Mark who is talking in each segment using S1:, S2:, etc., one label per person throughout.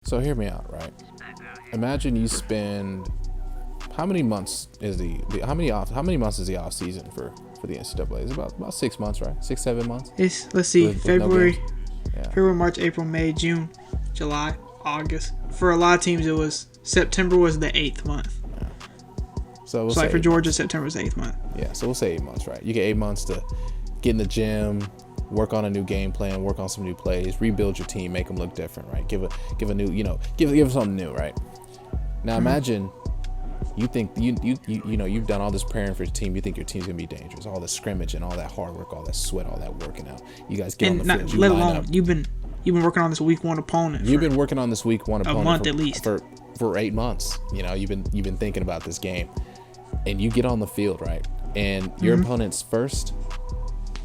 S1: So hear me out, right? Imagine you spend how many months is the how many months is the off season for the NCAA? It's about 6 months, right? 6-7 months.
S2: Let's see,
S1: with
S2: February,
S1: no
S2: February, March, April, May, June, July, August. For a lot of teams, it was September was the 8th month.
S1: Yeah. So we'll
S2: So like for Georgia,
S1: months.
S2: September was the 8th month.
S1: Yeah, so we'll say 8 months, right? You get 8 months to get in the gym, work on a new game plan, work on some new plays, rebuild your team, make them look different, right? Give a new, give them something new, right? Now imagine you think you've done all this preparing for your team. You think your team's gonna be dangerous. All the scrimmage and all that hard work, all that sweat, all that working out. You guys get
S2: And
S1: on the field.
S2: let alone you've been working on this week one opponent.
S1: You've been working on this week one opponent
S2: a month at least
S1: for 8 months. You've been thinking about this game, and you get on the field, right? And your opponent's first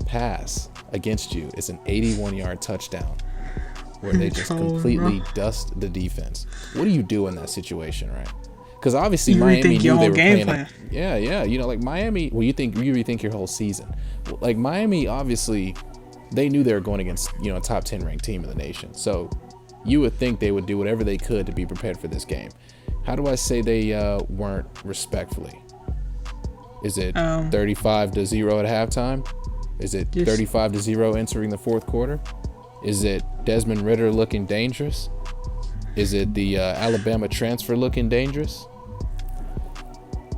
S1: pass against you is an 81-yard touchdown where they just completely dust the defense. What do you do in that situation, right? Because obviously Miami knew they were playing. Like Miami. Well, you rethink your whole season. Like Miami, obviously, they knew they were going against a top 10 ranked team in the nation. So you would think they would do whatever they could to be prepared for this game. How do I say they weren't respectfully? Is it 35-0 at halftime? Is it 35-0 entering the fourth quarter? Is it Desmond Ridder looking dangerous? Is it the Alabama transfer looking dangerous?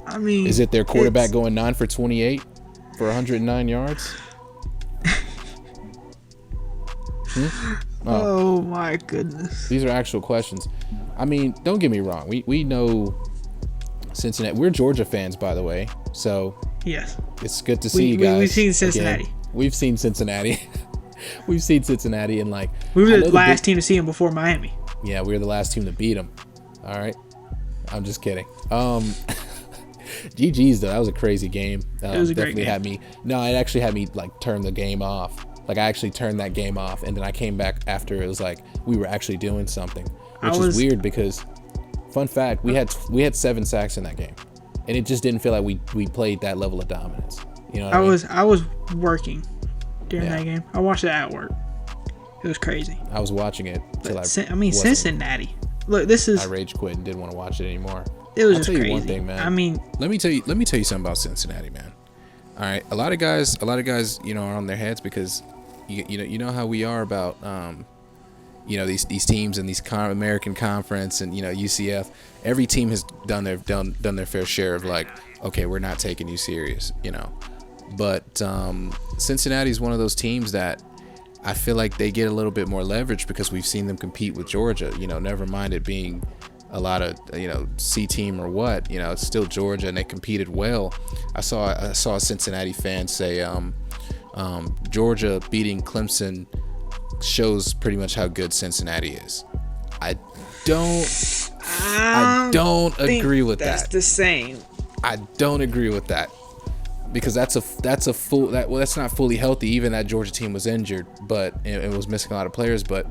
S2: I mean,
S1: is it their quarterback going 9 for 28 for 109 yards?
S2: Oh my goodness.
S1: These are actual questions. I mean, don't get me wrong. We know Cincinnati. We're Georgia fans, by the way. So
S2: yes,
S1: it's good to see you guys.
S2: We've seen Cincinnati.
S1: Again. We've seen Cincinnati. We've seen Cincinnati, and
S2: we were the last team to see them before Miami.
S1: Yeah, we were the last team to beat them. All right, I'm just kidding. GG's though, that was a crazy game.
S2: It was a
S1: definitely
S2: great game.
S1: It actually had me like turn the game off. Like I actually turned that game off, and then I came back after it was like we were actually doing something, which is weird because, fun fact, we had 7 sacks in that game, and it just didn't feel like we played that level of dominance. You know what I
S2: was working during that game. I watched it at work. It was crazy.
S1: I was watching it till
S2: Cincinnati. Look, I
S1: rage quit and didn't want to watch it anymore.
S2: It was
S1: I'll
S2: just
S1: tell
S2: crazy.
S1: you one thing, man.
S2: I mean,
S1: let me tell you something about Cincinnati, man. All right, a lot of guys, are on their heads because you know how we are about these teams and these American Conference and UCF. Every team has done their fair share of like, okay, we're not taking you serious, But Cincinnati is one of those teams that I feel like they get a little bit more leverage because we've seen them compete with Georgia. Never mind it being a lot of C team or what. It's still Georgia and they competed well. I saw a Cincinnati fan say Georgia beating Clemson shows pretty much how good Cincinnati is. I don't agree with that.
S2: That's the same.
S1: I don't agree with that. Because that's not fully healthy. Even that Georgia team was injured, but it was missing a lot of players. But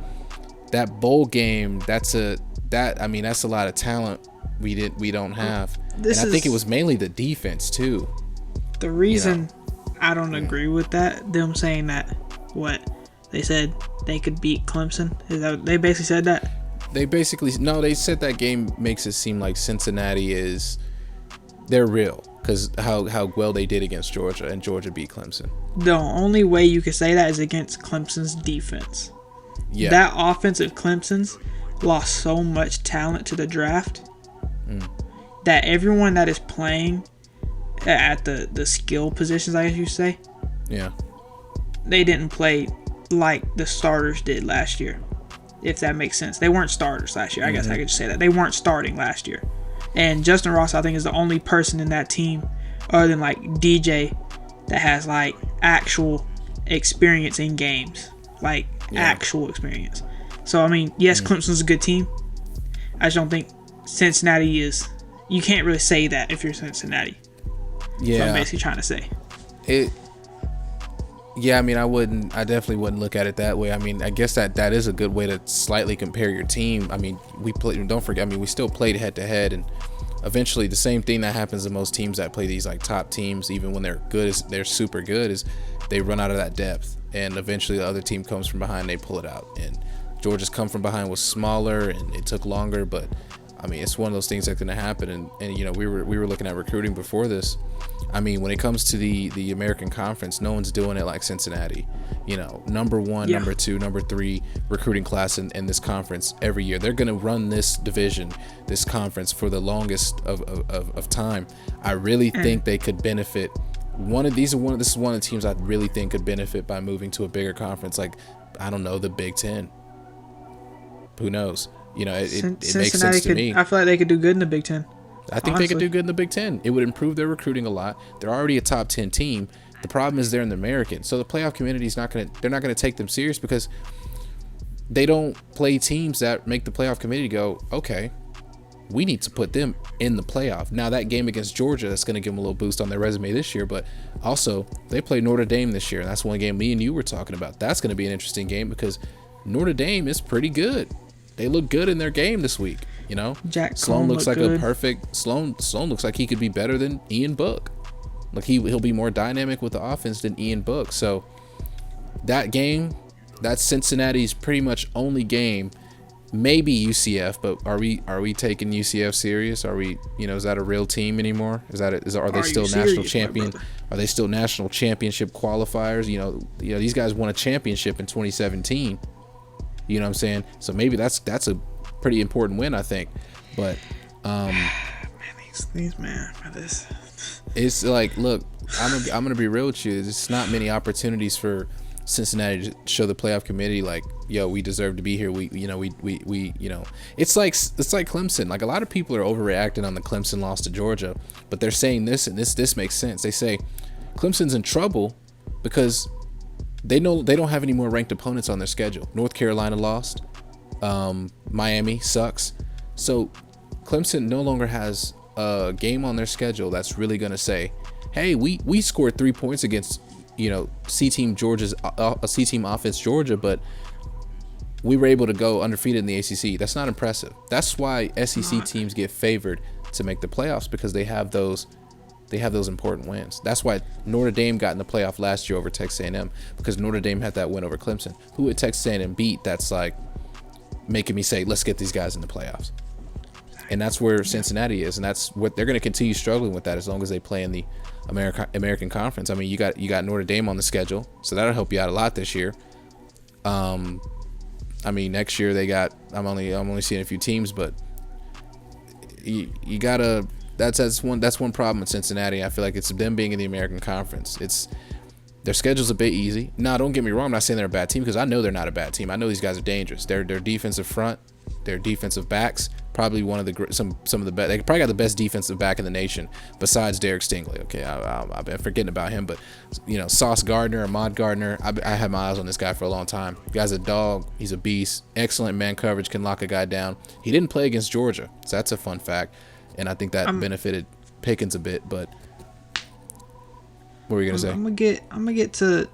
S1: that bowl game, that's a lot of talent we don't have. I think it was mainly the defense too.
S2: The reason I don't agree with that, them saying that they said they could beat Clemson, is that they basically said that?
S1: They said that game makes it seem like Cincinnati they're real. Because how well they did against Georgia, and Georgia beat Clemson.
S2: The only way you could say that is against Clemson's defense.
S1: Yeah.
S2: That offense of Clemson's lost so much talent to the draft that everyone that is playing at the skill positions, I guess you say, they didn't play like the starters did last year, if that makes sense. They weren't starters last year. I guess I could just say that. They weren't starting last year. And Justin Ross, I think, is the only person in that team, other than like DJ, that has like actual experience in games, actual experience. So I mean, yes, Clemson's a good team. I just don't think Cincinnati is. You can't really say that if you're Cincinnati. Yeah, so I'm basically trying to say
S1: it. Yeah, I mean, I definitely wouldn't look at it that way. I mean, I guess that is a good way to slightly compare your team. I mean, don't forget, we still played head to head, and eventually the same thing that happens to most teams that play these like top teams, even when they're good, they're super good, is they run out of that depth, and eventually the other team comes from behind, and they pull it out. And Georgia's come from behind was smaller and it took longer, but I mean, it's one of those things that's going to happen. And you know, we were looking at recruiting before this. I mean, when it comes to the American Conference, no one's doing it like Cincinnati. You know, number 1, number 2, number 3 recruiting class in this conference every year. They're going to run this division, this conference, for the longest of time. I really think they could benefit. This is one of the teams I really think could benefit by moving to a bigger conference, like, I don't know, the Big Ten. Who knows? You know, it makes sense to me.
S2: I feel like they could do good in the Big Ten.
S1: I think they could do good in the Big Ten. It would improve their recruiting a lot. They're already a top 10 team. The problem is they're in the American. So the playoff community is not going to take them serious because they don't play teams that make the playoff committee go, okay, we need to put them in the playoff. Now, that game against Georgia, that's going to give them a little boost on their resume this year, but also they play Notre Dame this year, and that's one game me and you were talking about. That's going to be an interesting game because Notre Dame is pretty good. They look good in their game this week, you know. Sloan looks like a perfect. Sloan looks like he could be better than Ian Book. Like he'll be more dynamic with the offense than Ian Book. So that game, that's Cincinnati's pretty much only game. Maybe UCF, but are we taking UCF serious? Are we, you know, is that a real team anymore? Are they still national champion? Are they still national championship qualifiers? You know, these guys won a championship in 2017. You know what I'm saying? So maybe that's a pretty important win, I think. But it's like, look, I'm gonna be real with you. There's not many opportunities for Cincinnati to show the playoff committee like, yo, we deserve to be here. We it's like Clemson. Like, a lot of people are overreacting on the Clemson loss to Georgia, but they're saying this, and this makes sense. They say Clemson's in trouble because they know they don't have any more ranked opponents on their schedule. North Carolina lost. Miami sucks. So Clemson no longer has a game on their schedule that's really going to say, hey, we scored 3 points against, you know, C-Team offense Georgia, but we were able to go undefeated in the ACC. That's not impressive. That's why SEC teams get favored to make the playoffs, because they have those important wins. That's why Notre Dame got in the playoff last year over Texas A&M, because Notre Dame had that win over Clemson. Who would Texas A&M beat? That's like making me say, let's get these guys in the playoffs. And that's where Cincinnati is, and that's what they're going to continue struggling with, that as long as they play in the American Conference. I mean, you got Notre Dame on the schedule, so that'll help you out a lot this year. I mean, next year they got. I'm only seeing a few teams, but you gotta. That's one problem with Cincinnati. I feel like it's them being in the American Conference. Their schedule's a bit easy. Now, don't get me wrong. I'm not saying they're a bad team, because I know they're not a bad team. I know these guys are dangerous. Their defensive front, their defensive backs, probably one of the some of the best. They probably got the best defensive back in the nation besides Derek Stingley. Okay, I've been forgetting about him, but you know, Sauce Gardner, Ahmad Gardner. I had my eyes on this guy for a long time. The guy's a dog. He's a beast. Excellent man coverage. Can lock a guy down. He didn't play against Georgia, so that's a fun fact, and I think that benefited Pickens a bit. But what were you gonna say? I'm
S2: gonna get to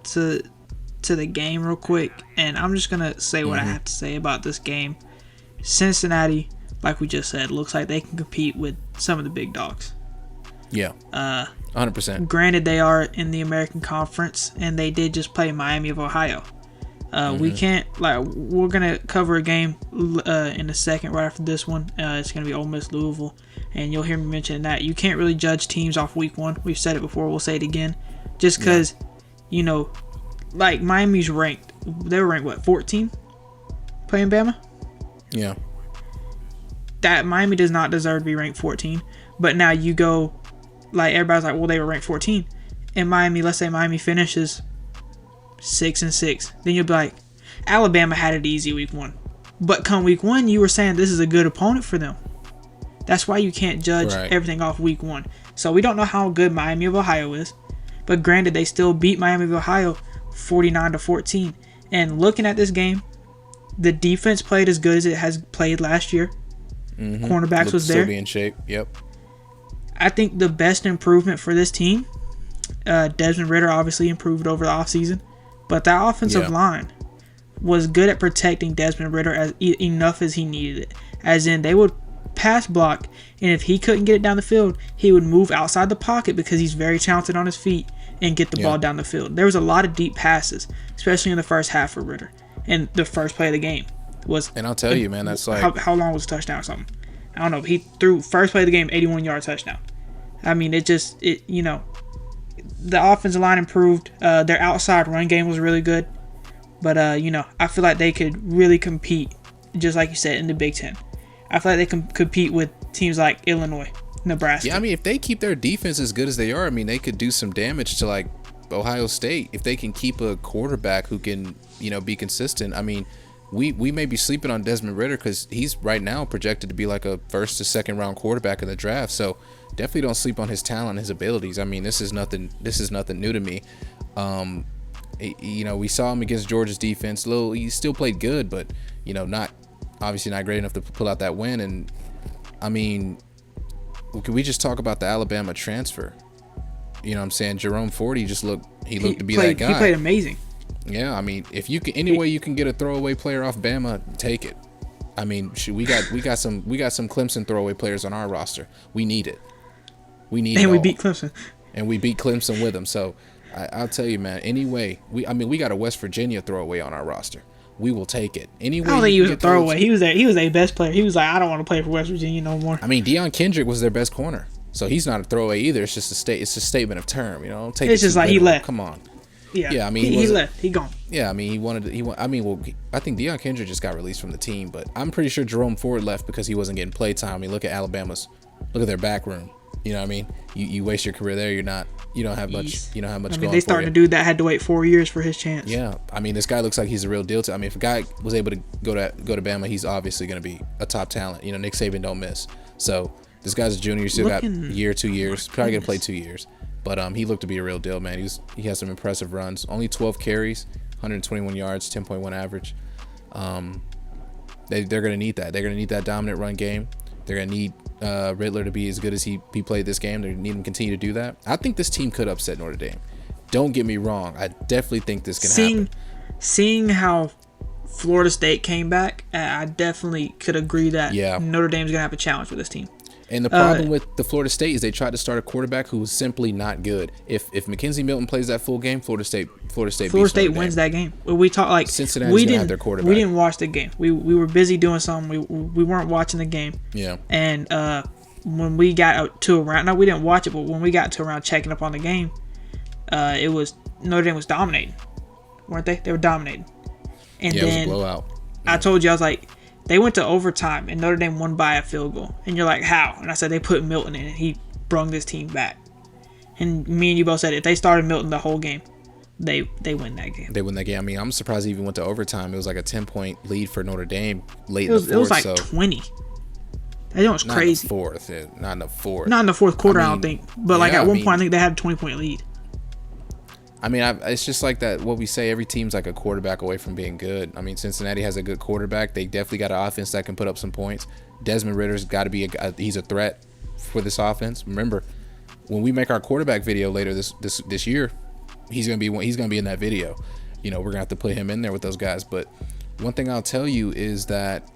S2: the game real quick, and I'm just gonna say what I have to say about this game. Cincinnati, like we just said, looks like they can compete with some of the big dogs.
S1: Yeah. 100%.
S2: Granted, they are in the American Conference, and they did just play Miami of Ohio. We can't, we're going to cover a game in a second right after this one. It's going to be Ole Miss Louisville, and you'll hear me mention that. You can't really judge teams off week one. We've said it before. We'll say it again. Just because, you know, like Miami's ranked. They were ranked, 14? Playing Bama?
S1: Yeah.
S2: That Miami does not deserve to be ranked 14. But now you go, like, everybody's like, well, they were ranked 14. And Miami, let's say Miami finishes 6-6. Then you'll be like, Alabama had it easy week one. But come week one, you were saying this is a good opponent for them. That's why you can't judge everything off week one. So we don't know how good Miami of Ohio is. But granted, they still beat Miami of Ohio 49-14. And looking at this game, the defense played as good as it has played last year. Cornerbacks was there.
S1: Still be in shape. Yep.
S2: I think the best improvement for this team, Desmond Ridder obviously improved over the offseason, but that offensive line was good at protecting Desmond Ridder enough as he needed it. As in, they would pass block, and if he couldn't get it down the field, he would move outside the pocket because he's very talented on his feet and get the ball down the field. There was a lot of deep passes, especially in the first half for Ridder and the first play of the game.
S1: And I'll tell you, man, that's like
S2: how long was the touchdown or something? I don't know. He threw first play of the game, 81-yard touchdown. I mean, the offensive line improved. Their outside run game was really good. But, I feel like they could really compete, just like you said, in the Big Ten. I feel like they can compete with teams like Illinois, Nebraska.
S1: Yeah, I mean, if they keep their defense as good as they are, I mean, they could do some damage to, like, Ohio State. If they can keep a quarterback who can, be consistent. I mean, we may be sleeping on Desmond Ridder because he's right now projected to be like a first to second round quarterback in the draft. So definitely don't sleep on his talent, his abilities. I mean, this is nothing new to me. We saw him against Georgia's defense. He still played good, but obviously not great enough to pull out that win. And I mean, can we just talk about the Alabama transfer? You know what I'm saying? Jerome Ford, he looked to be that guy.
S2: He played amazing.
S1: Yeah, I mean, if you can, any way you can get a throwaway player off Bama, take it. I mean, we got some Clemson throwaway players on our roster. We need it. We
S2: beat Clemson.
S1: And we beat Clemson with them. So I'll tell you, man. Anyway, we got a West Virginia throwaway on our roster. We will take it. Anyway,
S2: I don't think he was a throwaway. He was their best player. He was like, I don't want to play for West Virginia no more.
S1: I mean, Deion Kendrick was their best corner, so he's not a throwaway either. It's just it's a statement of term. Take
S2: it's just like he left.
S1: Come on.
S2: Yeah. I mean, he left. He gone.
S1: Yeah, I mean, I think Deion Kendrick just got released from the team, but I'm pretty sure Jerome Ford left because he wasn't getting play time. I mean, look at their back room. You know what I mean? You waste your career there. You don't have much. You don't have much. I mean,
S2: they started a dude that had to wait 4 years for his chance.
S1: Yeah, I mean, this guy looks like he's a real deal. I mean, if a guy was able to go to Bama, he's obviously going to be a top talent. Nick Saban don't miss. So this guy's a junior. Still got a year, 2 years. Probably going to play 2 years. But he looked to be a real deal, man. He has some impressive runs. Only 12 carries, 121 yards, 10.1 average. They're going to need that. They're going to need that dominant run game. They're going to need Rattler to be as good as he played this game. They're going to need him to continue to do that. I think this team could upset Notre Dame. Don't get me wrong. I definitely think this can happen.
S2: Seeing how Florida State came back, I definitely could agree that Notre Dame's going to have a challenge with this team.
S1: And the problem with the Florida State is they tried to start a quarterback who was simply not good. If Mackenzie Milton plays that full game, Florida State wins
S2: that game. We talk like
S1: Cincinnati's gonna have their quarterback.
S2: We didn't watch the game. We were busy doing something. We weren't watching the game.
S1: Yeah.
S2: And when we got to around, no, we didn't watch it, but when we got to around checking up on the game, it was Notre Dame was dominating, weren't they? They were dominating. And then
S1: it was a blowout.
S2: I told you, I was like, they went to overtime and Notre Dame won by a field goal. And you're like, how? And I said, they put Milton in and he brung this team back. And me and you both said if they started Milton the whole game, they win that game.
S1: They win that game. I mean, I'm surprised they even went to overtime. It was like a 10-point lead for Notre Dame late in the fourth.
S2: It was like 20. That was crazy.
S1: Not in the fourth.
S2: Not in the fourth quarter, I don't think. But at one point, I think they had a 20-point lead.
S1: I mean, it's just like that. What we say, every team's like a quarterback away from being good. I mean, Cincinnati has a good quarterback. They definitely got an offense that can put up some points. Desmond Ridder's got to be he's a threat for this offense. Remember, when we make our quarterback video later this year, he's gonna be in that video. We're gonna have to put him in there with those guys. But one thing I'll tell you is that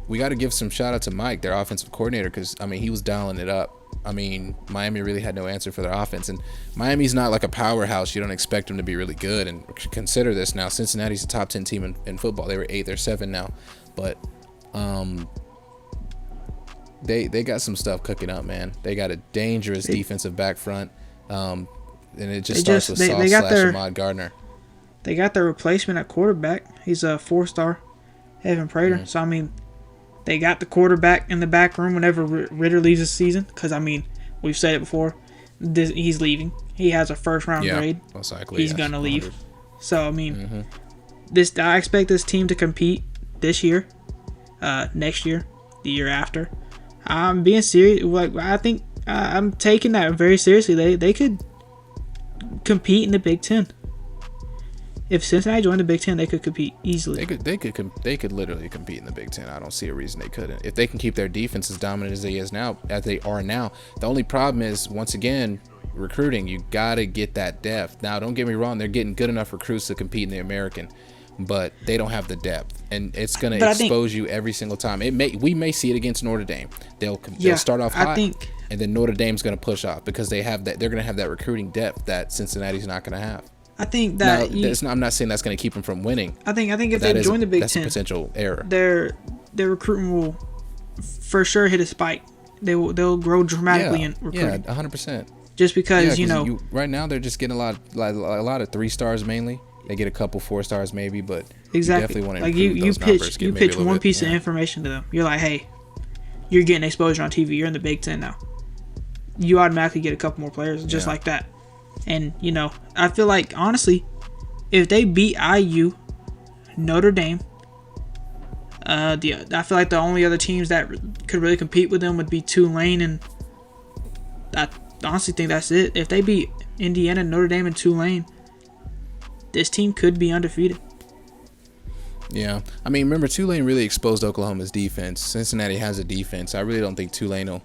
S1: we got to give some shout out to Mike, their offensive coordinator, because I mean he was dialing it up. I mean, Miami really had no answer for their offense, and Miami's not like a powerhouse. You don't expect them to be really good. And consider this now: Cincinnati's a top 10 team in football. They were 8, they're 7 now, but they got some stuff cooking up, man. They got a dangerous defensive back front, and it just starts with Sauce / Ahmad Gardner.
S2: They got their replacement at quarterback. He's a 4-star, Evan Prater. Mm-hmm. So I mean, they got the quarterback in the back room whenever Ridder leaves the season. Because, I mean, we've said it before. He's leaving. He has a first-round grade.
S1: Most likely,
S2: he's going to leave. So, I mean, I expect this team to compete this year, next year, the year after. I'm being serious. I think I'm taking that very seriously. They could compete in the Big Ten. If Cincinnati joined the Big Ten, they could compete easily.
S1: They could literally compete in the Big Ten. I don't see a reason they couldn't. If they can keep their defense as dominant as they are now. The only problem is, once again, recruiting. You gotta get that depth. Now, don't get me wrong; they're getting good enough recruits to compete in the American, but they don't have the depth, and it's gonna expose you every single time. We may see it against Notre Dame. They'll start off hot, and then Notre Dame's gonna push off because they have that. They're gonna have that recruiting depth that Cincinnati's not gonna have.
S2: I think that
S1: I'm not saying that's going to keep them from winning.
S2: I think if they join the Big Ten,
S1: that's a potential error.
S2: Their recruitment will for sure hit a spike. They'll grow dramatically in recruiting.
S1: Yeah, 100%.
S2: Just because
S1: right now they're just getting a lot of 3 stars mainly. They get a couple 4 stars maybe, but
S2: exactly.
S1: You definitely want to improve those numbers.
S2: You pitch one piece of information to them. You're like, hey, you're getting exposure on TV. You're in the Big Ten now. You automatically get a couple more players just like that. And, I feel like, honestly, if they beat IU, Notre Dame, I feel like the only other teams that could really compete with them would be Tulane, and I honestly think that's it. If they beat Indiana, Notre Dame, and Tulane, this team could be undefeated.
S1: Yeah. I mean, remember, Tulane really exposed Oklahoma's defense. Cincinnati has a defense. I really don't think Tulane will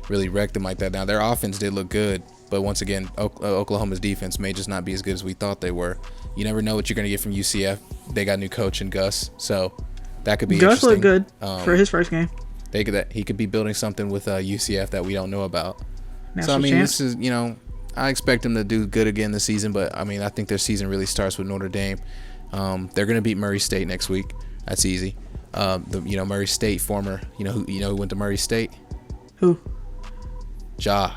S1: really wreck them like that. Now, their offense did look good, but once again, Oklahoma's defense may just not be as good as we thought they were. You never know what you're going to get from UCF. They got a new coach in Gus, so that could be
S2: Gus
S1: interesting.
S2: looked good for his first game.
S1: He could be building something with UCF that we don't know about.
S2: National
S1: so, I mean,
S2: champs.
S1: this is, I expect them to do good again this season, but, I mean, I think their season really starts with Notre Dame. They're going to beat Murray State next week. That's easy. Murray State former, who went to Murray State?
S2: Who?
S1: Ja.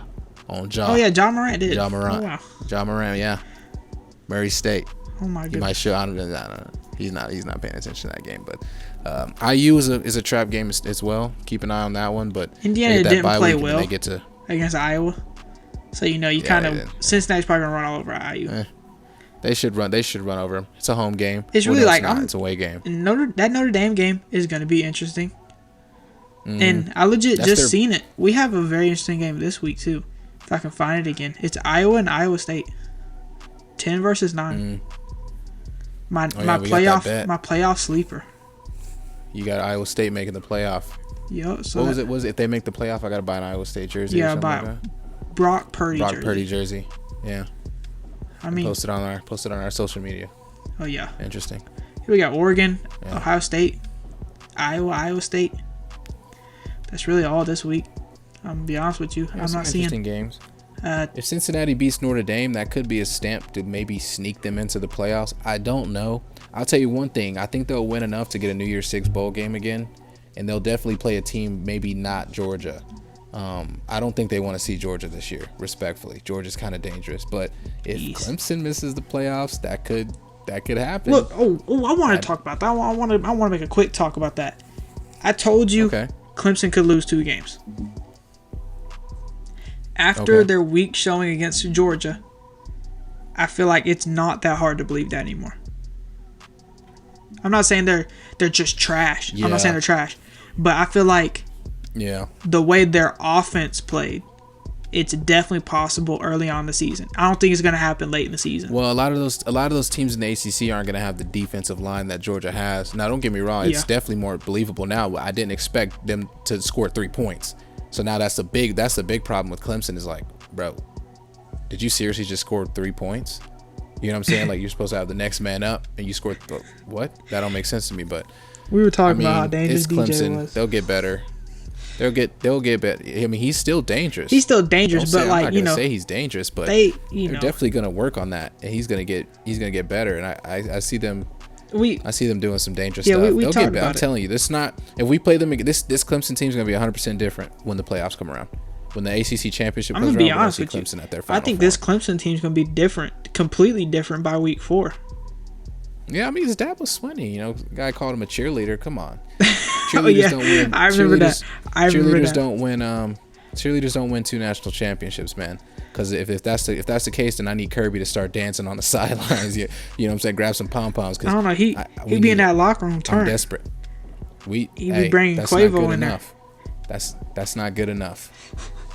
S2: Oh, yeah, Ja Morant did.
S1: Ja Morant.
S2: Oh, wow.
S1: Ja Morant, yeah. Murray State.
S2: Oh, my goodness.
S1: He might show. I don't know. He's not paying attention to that game, but IU is a trap game as well. Keep an eye on that one. But
S2: Indiana didn't play well
S1: they get to
S2: against Iowa, so Cincinnati's probably gonna run all over IU.
S1: They should run over them. It's a home game.
S2: It's really
S1: it's a away game.
S2: That Notre Dame game is gonna be interesting, and I legit seen it. We have a very interesting game this week too. If I can find it again, it's Iowa and Iowa State. 10 versus 9. My playoff sleeper.
S1: You got Iowa State making the playoff.
S2: Yep. So
S1: what was it? If they make the playoff, I gotta buy an Iowa State jersey.
S2: Yeah,
S1: or
S2: buy
S1: like
S2: Brock Purdy
S1: jersey. Yeah.
S2: I mean,
S1: post it on our social media.
S2: Oh yeah.
S1: Interesting.
S2: Here we got Oregon, Ohio State, Iowa State. That's really all this week. I'm gonna be honest with you. I'm not seeing
S1: interesting games. If Cincinnati beats Notre Dame, that could be a stamp to maybe sneak them into the playoffs. I don't know. I'll tell you one thing. I think they'll win enough to get a New Year's Six bowl game again, and they'll definitely play a team maybe not Georgia. I don't think they want to see Georgia this year, respectfully. Georgia's kind of dangerous, but if Clemson misses the playoffs, that could happen.
S2: Look, I want to talk about that. I want to make a quick talk about that. I told you Clemson could lose 2 games. After their weak showing against Georgia, I feel like it's not that hard to believe that anymore. I'm not saying they're just trash. Yeah. I'm not saying they're trash. But I feel like the way their offense played, it's definitely possible early on in the season. I don't think it's going to happen late in the season.
S1: Well, a lot of those teams in the ACC aren't going to have the defensive line that Georgia has. Now, don't get me wrong. It's definitely more believable now. I didn't expect them to score 3 points. So now that's the big problem with Clemson is like, bro, did you seriously just score 3 points? You know what I'm saying? Like, you're supposed to have the next man up, and you scored what? That don't make sense to me. But
S2: we were talking about how dangerous
S1: it's Clemson.
S2: DJ was.
S1: They'll get better. They'll get better. I mean, he's still dangerous.
S2: He's still dangerous, but
S1: I'm not gonna say he's dangerous, but they're definitely gonna work on that, and he's gonna get better. And I see them. I see them doing some dangerous stuff.
S2: They'll
S1: get better. I'm telling you, this not. If we play them, this Clemson team's gonna be 100% different when the playoffs come around. When the ACC championship comes around,
S2: be honest with
S1: Clemson
S2: you.
S1: At their final
S2: I think
S1: form.
S2: this Clemson team's gonna be different, completely different by week 4.
S1: Yeah, I mean, his dad was sweaty. Guy called him a cheerleader. Come on.
S2: Cheerleaders don't win. I remember that.
S1: Cheerleaders don't win. Cheerleaders don't win 2 national championships, man. Because if that's the case, then I need Kirby to start dancing on the sidelines. You know what I'm saying? Grab some pom poms.
S2: I don't know. He be in that locker room turn.
S1: I'm desperate.
S2: He be bringing Quavo in there.
S1: That's not good enough.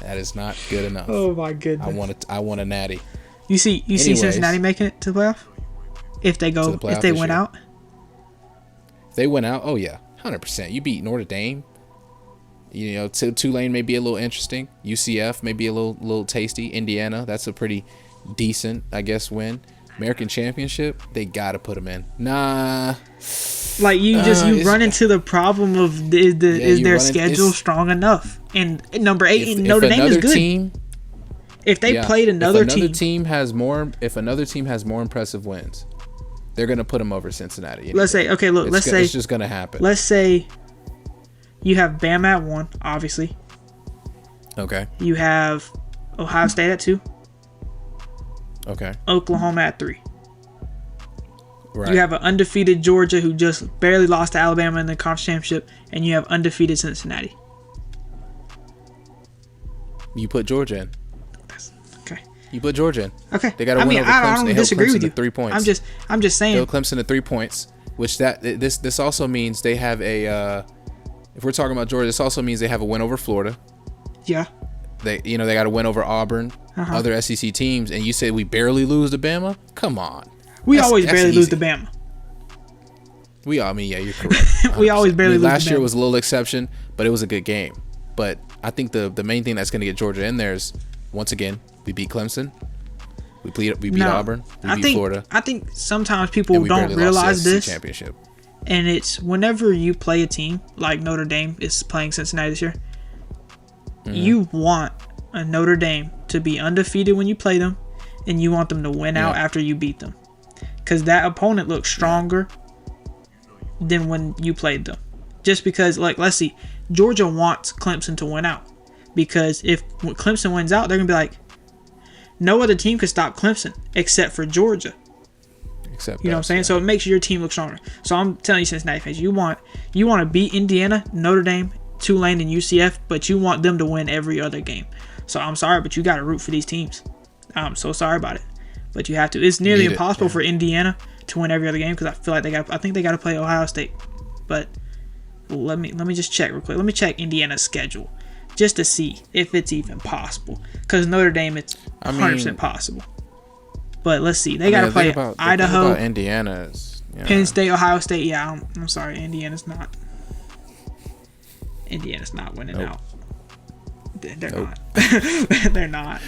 S1: That is not good enough.
S2: Oh my goodness.
S1: I want a natty.
S2: You see Cincinnati making it to the playoff? If they win out?
S1: If they win out, oh yeah, 100%. You beat Notre Dame. Tulane may be a little interesting. UCF may be a little tasty. Indiana, that's a pretty decent, I guess, win. American Championship, they gotta put them in. Nah.
S2: Like you run into the problem of is their schedule strong enough? And number 8, Notre Dame is good. If they played another
S1: team has more, if another team has more impressive wins, they're gonna put them over Cincinnati. Anyway.
S2: Let's say, okay, look, let's say
S1: it's just gonna happen.
S2: Let's say you have Bama at 1, obviously.
S1: Okay.
S2: You have Ohio State at 2.
S1: Okay.
S2: Oklahoma at 3.
S1: Right.
S2: You have an undefeated Georgia who just barely lost to Alabama in the conference championship, and you have undefeated Cincinnati.
S1: You put Georgia in.
S2: Okay.
S1: You put Georgia in.
S2: Okay.
S1: They got to win over Clemson.
S2: I don't disagree
S1: Clemson
S2: with you.
S1: 3 points.
S2: I'm just saying.
S1: They held Clemson to 3 points, which this also means they have a. If we're talking about Georgia, this also means they have a win over Florida.
S2: Yeah.
S1: They got to win over Auburn, other SEC teams, and you say we barely lose to Bama? Come on.
S2: We always barely lose to Bama.
S1: You're correct.
S2: We always barely lose to Bama.
S1: Last year was a little exception, but it was a good game. But I think the main thing that's going to get Georgia in there is, once again, we beat Clemson, we beat Auburn, we beat Florida.
S2: I think sometimes people don't realize this.
S1: Championship.
S2: And it's whenever you play a team like Notre Dame is playing Cincinnati this year, you want a Notre Dame to be undefeated when you play them, and you want them to win out after you beat them. Because that opponent looks stronger than when you played them. Just because, like, let's see, Georgia wants Clemson to win out. Because if Clemson wins out, they're going to be like, no other team could stop Clemson except for Georgia. You know what I'm saying? Yeah. So it makes your team look stronger. So I'm telling you, Cincinnati fans, you want to beat Indiana, Notre Dame, Tulane, and UCF, but you want them to win every other game. So I'm sorry, but you got to root for these teams. I'm so sorry about it. But you have to. It's nearly impossible for Indiana to win every other game because I feel like I think they got to play Ohio State. But let me just check real quick. Let me check Indiana's schedule just to see if it's even possible. Because Notre Dame, it's 100% possible. But let's see. They got to play Idaho,
S1: Indiana's,
S2: Penn State, Ohio State. Yeah, I'm sorry. Indiana's not winning out. They're not. They're not.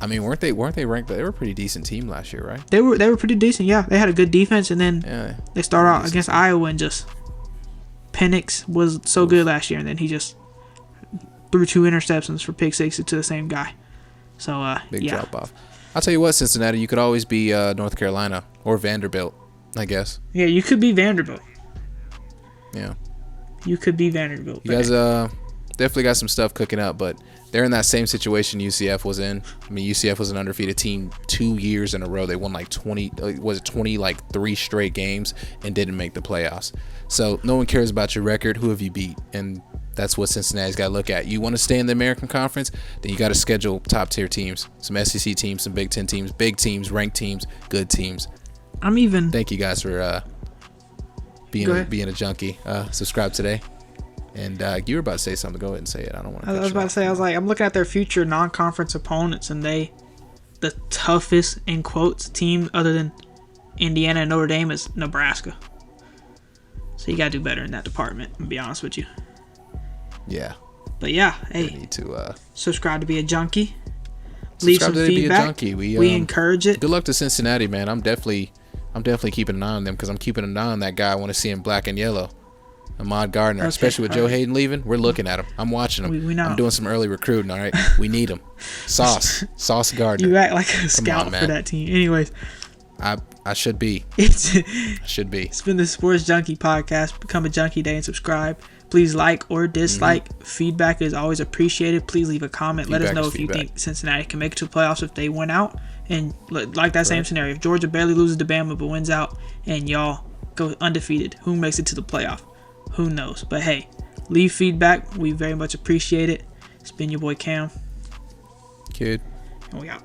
S1: I mean, weren't they ranked? They were a pretty decent team last year, right?
S2: They were pretty decent. Yeah, they had a good defense, and then they started out against Iowa, and just Penix was so good last year, and then he just threw 2 interceptions for pick sixes to the same guy. So
S1: big drop off. I'll tell you what, Cincinnati, you could always be North Carolina or Vanderbilt, I guess.
S2: Yeah, you could be Vanderbilt.
S1: Yeah.
S2: You could be Vanderbilt.
S1: You guys definitely got some stuff cooking up, but they're in that same situation UCF was in. I mean, UCF was an undefeated team 2 years in a row. They won like 3 straight games and didn't make the playoffs. So no one cares about your record. Who have you beat? And that's what Cincinnati's got to look at. You want to stay in the American Conference, then you got to schedule top-tier teams, some SEC teams, some Big Ten teams, big teams, ranked teams, good teams. Thank you guys for being a junkie. Subscribe today. And you were about to say something. Go ahead and say it. I don't want to.
S2: I was about to say. I was like, I'm looking at their future non-conference opponents, and the toughest in quotes team other than Indiana and Notre Dame is Nebraska. So you gotta do better in that department. To be honest with you.
S1: Yeah.
S2: But yeah, hey.
S1: We need to
S2: subscribe to be a junkie. Leave some feedback. We encourage it.
S1: Good luck to Cincinnati, man. I'm definitely keeping an eye on them because I'm keeping an eye on that guy. I want to see him black and yellow. Ahmad Gardner, especially with Joe Hayden leaving, we're looking at him. I'm watching him.
S2: We know.
S1: I'm doing some early recruiting, all right? We need him. Sauce Gardner.
S2: You act like a scout for that team. Anyways.
S1: I should be.
S2: It's been the Sports Junkie Podcast. Become a junkie today and subscribe. Please like or dislike. Feedback is always appreciated. Please leave a comment. Let us know if you think Cincinnati can make it to the playoffs if they win out. And like that same scenario, if Georgia barely loses to Bama but wins out and y'all go undefeated, who makes it to the playoff? Who knows? But hey, leave feedback. We very much appreciate it. It's been your boy Cam.
S1: Kid.
S2: And we out.